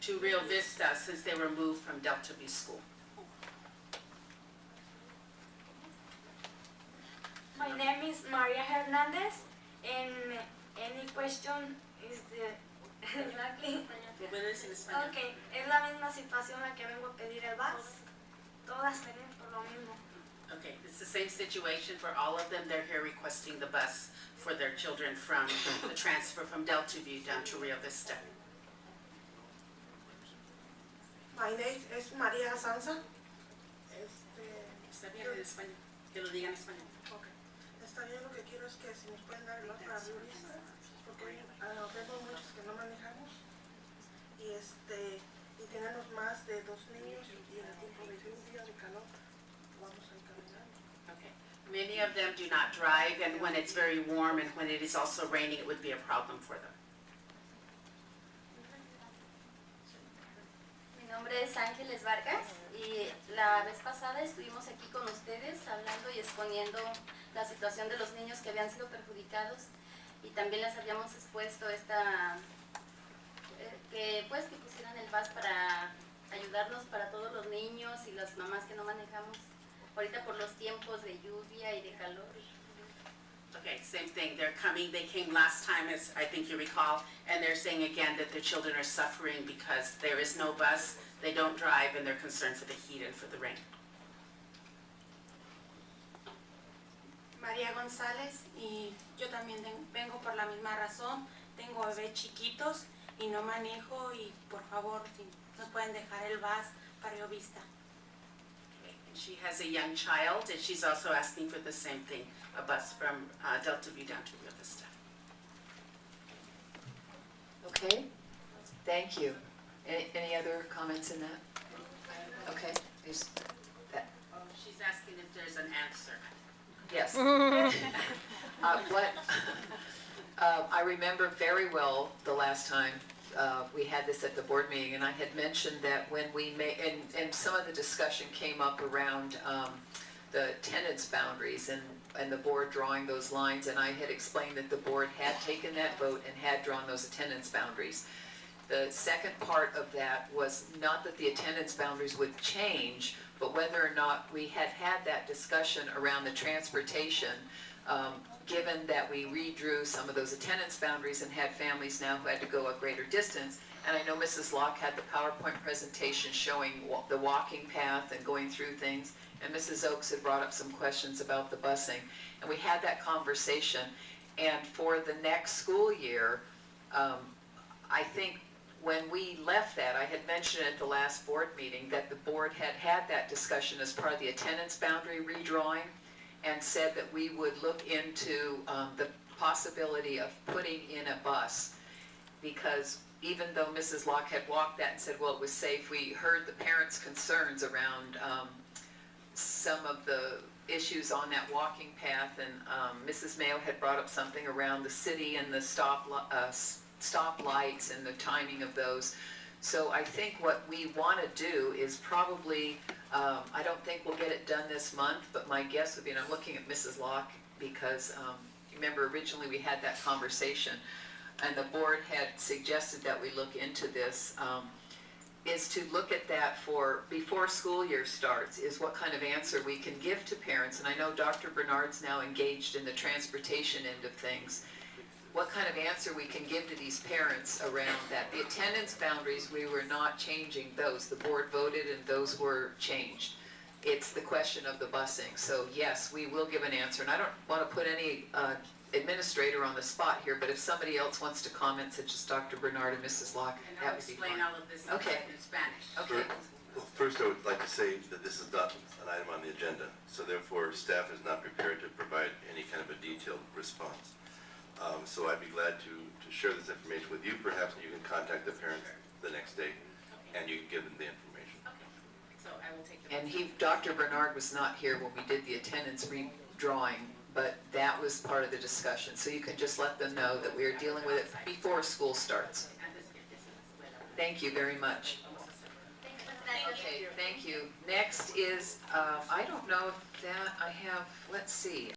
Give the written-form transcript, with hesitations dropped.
to Rio Vista since they were moved from Delta View School. My name is Maria Hernandez, and any question is the exactly. Okay, es la misma situación la que vengo a pedir el bus. Todas venimos por lo mismo. Okay, it's the same situation for all of them. They're here requesting the bus for their children from the transfer from Delta View down to Rio Vista. My name is María Sanza. Está bien en español, que lo digan en español. Okay. Está bien, lo que quiero es que si nos pueden dar el otro a Vista, porque vemos muchos que no manejamos y tenemos más de 2 niños y en el tiempo de lluvia, de calor, vamos a ir caminando. Okay. Many of them do not drive, and when it's very warm and when it is also raining, it would be a problem for them. Mi nombre es Ángeles Vargas y la vez pasada estuvimos aquí con ustedes hablando y exponiendo la situación de los niños que habían sido perjudicados y también les habíamos expuesto que pusieran el bus para ayudarnos para todos los niños y las mamás que no manejamos ahorita por los tiempos de lluvia y de calor. Okay, same thing. They came last time, as I think you recall, and they're saying again that their children are suffering because there is no bus, they don't drive, and they're concerned for the heat and for the rain. María González, y yo también vengo por la misma razón. Tengo bebés chiquitos y no manejo, y por favor, si nos pueden dejar el bus para Rio Vista. Okay. And she has a young child, and she's also asking for the same thing, a bus from Delta View down to Rio Vista. Okay, thank you. Any other comments in that? Okay, there's that. She's asking if there's an answer. Yes. I remember very well the last time we had this at the board meeting, and I had mentioned that when we made, and some of the discussion came up around the attendance boundaries and the board drawing those lines, and I had explained that the board had taken that vote and had drawn those attendance boundaries. The second part of that was not that the attendance boundaries would change, but whether or not we had had that discussion around the transportation, given that we redrew some of those attendance boundaries and had families now who had to go a greater distance. And I know Mrs. Locke had the PowerPoint presentation showing the walking path and going through things, and Mrs. Oakes had brought up some questions about the busing. And we had that conversation, and for the next school year, I think when we left that, I had mentioned at the last board meeting that the board had had that discussion as part of the attendance boundary redrawing, and said that we would look into the possibility of putting in a bus, because even though Mrs. Locke had walked that and said, well, it was safe, we heard the parents' concerns around some of the issues on that walking path, and Mrs. Mayo had brought up something around the city and the stoplights and the timing of those. So I think what we want to do is probably, I don't think we'll get it done this month, but my guess would be, and I'm looking at Mrs. Locke because remember originally we had that conversation and the board had suggested that we look into this, is to look at that for before school year starts, is what kind of answer we can give to parents. And I know Dr. Bernard's now engaged in the transportation end of things. What kind of answer we can give to these parents around that. The attendance boundaries, we were not changing those. The board voted and those were changed. It's the question of the busing. So yes, we will give an answer. And I don't want to put any administrator on the spot here, but if somebody else wants to comment, such as Dr. Bernard and Mrs. Locke, And that I'll would be explain fine. all of this in Spanish. Okay. Well, first I would like to say that this is not an item on the agenda, so therefore staff is not prepared to provide any kind of a detailed response. So I'd be glad to share this information with you. Perhaps you can contact the parents the next day and you can give them the information. Okay. So I will take the And Dr. Bernard was not here when we did the attendance redrawing, but that was part of the discussion. So you can just let them know that we are dealing with it before school starts. Thank you very much. Okay, thank you. Next is, I don't know if that I have, let's see.